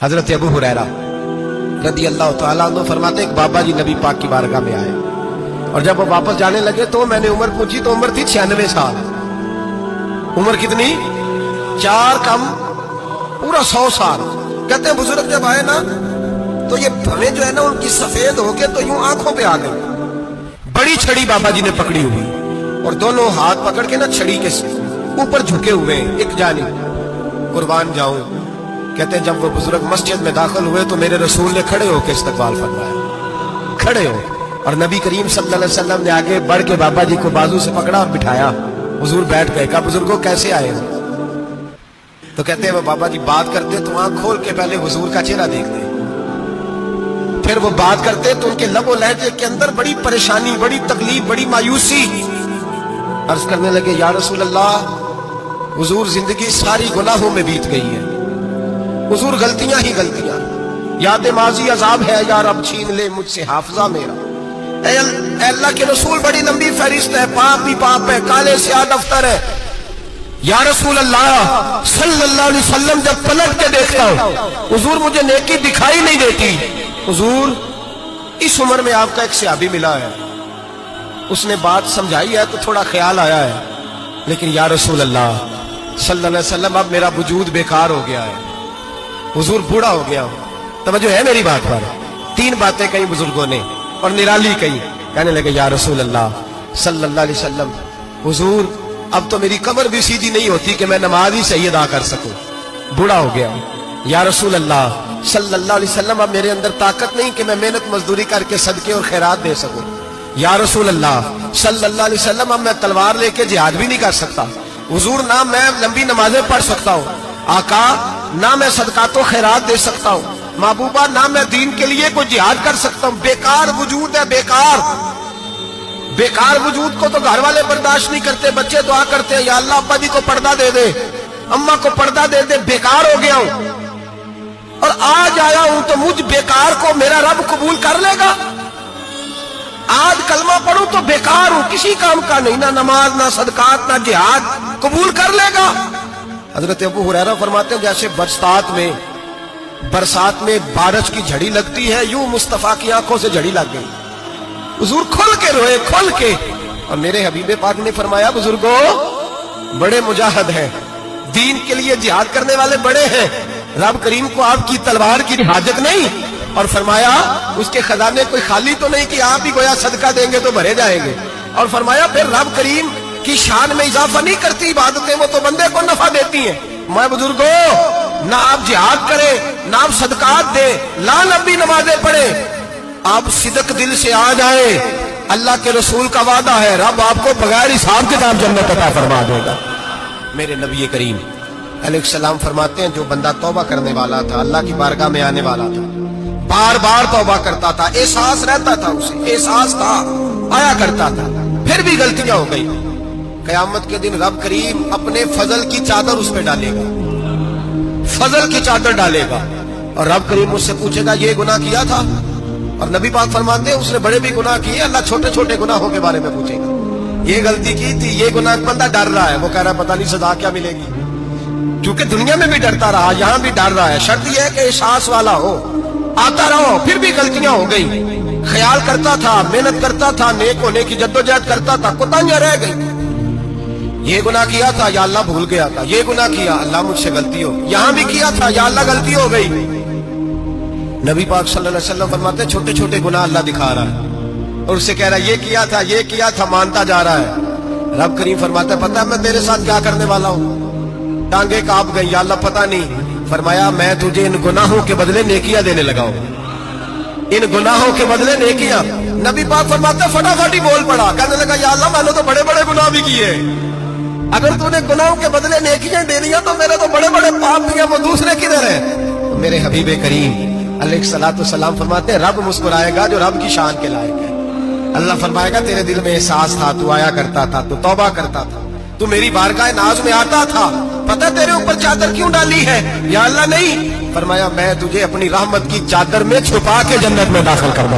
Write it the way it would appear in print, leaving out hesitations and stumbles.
حضرت ابو ہریرہ رضی اللہ تعالیٰ عنہ فرماتے ایک بابا جی نبی پاک کی بارگاہ میں آئے اور جب وہ واپس جانے لگے تو میں نے عمر پوچھی تو عمر تھی 96 سال. عمر کتنی؟ 4 کم پورا 100 سال. کہتے ہیں بزرگ جب آئے نا تو یہ بھویں جو ہے نا ان کی سفید ہو کے تو یوں آنکھوں پہ آ گئی. بڑی چھڑی بابا جی نے پکڑی ہوئی اور دونوں ہاتھ پکڑ کے نا چھڑی کے اوپر جھکے ہوئے ایک جانب. قربان جاؤں. کہتے ہیں جب وہ بزرگ مسجد میں داخل ہوئے تو میرے رسول نے کھڑے ہو کے استقبال فرمایا. کھڑے ہو اور نبی کریم صلی اللہ علیہ وسلم نے آگے بڑھ کے بابا جی کو بازو سے پکڑا اور بٹھایا. حضور بیٹھ گئے. کہا بزرگوں کیسے آئے ہو؟ تو کہتے ہیں وہ بابا جی بات کرتے تو آنکھ کھول کے پہلے حضور کا چہرہ دیکھتے, پھر وہ بات کرتے تو ان کے لب و لہجے کے اندر بڑی پریشانی, بڑی تکلیف, بڑی مایوسی. عرض کرنے لگے یا رسول اللہ حضور زندگی ساری گناہوں میں بیت گئی ہے, حضور غلطیاں ہی غلطیاں, یاد ماضی عذاب ہے, یا رب چھین لے مجھ سے حافظہ میرا. اے اللہ کے رسول بڑی لمبی فہرست ہے, پاپ بھی پاپ ہے, کالے سیاہ دفتر ہے. یا رسول اللہ صلی اللہ علیہ وسلم جب پلٹ کے دیکھتا ہوں حضور مجھے نیکی دکھائی نہیں دیتی. حضور اس عمر میں آپ کا ایک صحابی ملا ہے, اس نے بات سمجھائی ہے تو تھوڑا خیال آیا ہے, لیکن یا رسول اللہ صلی اللہ علیہ وسلم اب میرا وجود بیکار ہو گیا ہے, حضور بوڑھا ہو گیا ہوں. توجہ ہے میری بات پر؟ 3 باتیں کہیں بزرگوں نے اور نرالی کہیں. کہنے لگے یا رسول اللہ صلی اللہ علیہ وسلم حضور اب تو میری کمر بھی سیدھی نہیں ہوتی کہ میں نماز ہی صحیح ادا کر سکوں, بوڑھا ہو گیا ہوں. یا رسول اللہ صلی اللہ علیہ وسلم اب میرے اندر طاقت نہیں کہ میں محنت مزدوری کر کے صدقے اور خیرات دے سکوں. یا رسول اللہ صلی اللہ علیہ وسلم اب میں تلوار لے کے جہاد بھی نہیں کر سکتا. حضور نہ میں لمبی نمازیں پڑھ سکتا ہوں, آقا نہ میں صدقات و خیرات دے سکتا ہوں, محبوبہ نہ میں دین کے لیے کوئی جہاد کر سکتا ہوں. بیکار وجود ہے, بیکار. بیکار وجود کو تو گھر والے برداشت نہیں کرتے, بچے دعا کرتے ہیں یا اللہ ابا جی کو پردہ دے دے, اماں کو پردہ دے دے. بیکار ہو گیا ہوں اور آج آیا ہوں تو مجھ بیکار کو میرا رب قبول کر لے گا. آج کلمہ پڑھوں تو بیکار ہوں, کسی کام کا نہیں, نہ نماز نہ صدقات نہ جہاد, قبول کر لے گا. حضرت ابو ہریرہ فرماتے ہیں جیسے برسات میں بارش کی جھڑی لگتی ہے یوں مصطفیٰ کی آنکھوں سے جھڑی لگ گئی. حضور کھل کے روئے, کھل کے. اور میرے حبیب پاک نے فرمایا بزرگوں بڑے مجاہد ہیں, دین کے لیے جہاد کرنے والے بڑے ہیں, رب کریم کو آپ کی تلوار کی حاجت نہیں. اور فرمایا اس کے خزانے کوئی خالی تو نہیں کہ آپ ہی گویا صدقہ دیں گے تو بھرے جائیں گے. اور فرمایا پھر رب کریم کی شان میں اضافہ نہیں کرتی عبادتیں, وہ تو بندے کو نفع دیتی ہیں. میں بزرگوں نہ آپ جہاد کریں نہ آپ صدقات دیں, لا لمبی نمازیں پڑھیں, آپ صدق دل سے آ جائیں. اللہ کے رسول کا وعدہ ہے رب آپ کو بغیر حساب کتاب جنت عطا فرما دے گا. میرے نبی کریم علیہ السلام فرماتے ہیں جو بندہ توبہ کرنے والا تھا, اللہ کی بارگاہ میں آنے والا تھا, بار بار توبہ کرتا تھا, احساس رہتا تھا, اسے احساس تھا, آیا کرتا تھا, پھر بھی غلطیاں ہو گئی, قیامت کے دن رب کریم اپنے فضل کی چادر اس پہ ڈالے گا, فضل کی چادر ڈالے گا, اور رب کریم اس سے پوچھے گا یہ گناہ کیا تھا؟ اور نبی پاک فرماتے ہیں اس نے بڑے بھی گناہ کیے, اللہ چھوٹے چھوٹے گناہوں کے بارے میں پوچھے گا. یہ غلطی کی تھی, یہ گناہ, بندہ ڈر رہا ہے, وہ کہہ رہا ہے پتہ نہیں سزا کیا ملے گی, کیونکہ دنیا میں بھی ڈرتا رہا, یہاں بھی ڈر رہا ہے. شرط یہ ہے کہ احساس والا ہو, آتا رہو. پھر بھی غلطیاں ہو گئی, خیال کرتا تھا, محنت کرتا تھا, نیک ہونے کی جدوجہد کرتا تھا, کوتاہیاں رہ گئی. یہ گناہ کیا تھا یا اللہ بھول گیا تھا, یہ گناہ کیا اللہ مجھ سے غلطی ہو, یہاں بھی کیا تھا یا اللہ غلطی ہو گئی. نبی پاک صلی اللہ علیہ وسلم فرماتے ہیں چھوٹے چھوٹے گناہ اللہ دکھا رہا ہے اور اس سے کہہ رہا ہے یہ کیا تھا, مانتا جا رہا ہے. رب کریم فرماتا ہے پتہ ہے میں تیرے ساتھ کیا کرنے والا ہوں؟ ٹانگیں کانپ گئی, یا اللہ پتہ نہیں. فرمایا میں تجھے ان گناہوں کے بدلے نیکیاں دینے لگا ہوں, ان گناہوں کے بدلے نیکیاں. نبی پاک فرماتا ہے فٹافٹ ہی بول پڑا, کہنے لگا یا اللہ میں نے تو بڑے بڑے گناہ بھی کیے, اگر تو نے گناہوں کے بدلے نیکیاں دے دیا تو میرے تو بڑے بڑے پاپ دیا, وہ دوسرے کدھر ہے؟ میرے حبیب کریم علیہ الصلوۃ والسلام فرماتے ہیں رب مسکرائے گا جو رب کی شان کے لائق ہے. اللہ فرمائے گا تیرے دل میں احساس تھا, تو آیا کرتا تھا, تو توبہ کرتا تھا, تو میری بارگاہ ناز میں آتا تھا, پتہ تیرے اوپر چادر کیوں ڈالی ہے؟ یا اللہ نہیں. فرمایا میں تجھے اپنی رحمت کی چادر میں چھپا کے جنت میں داخل کرنا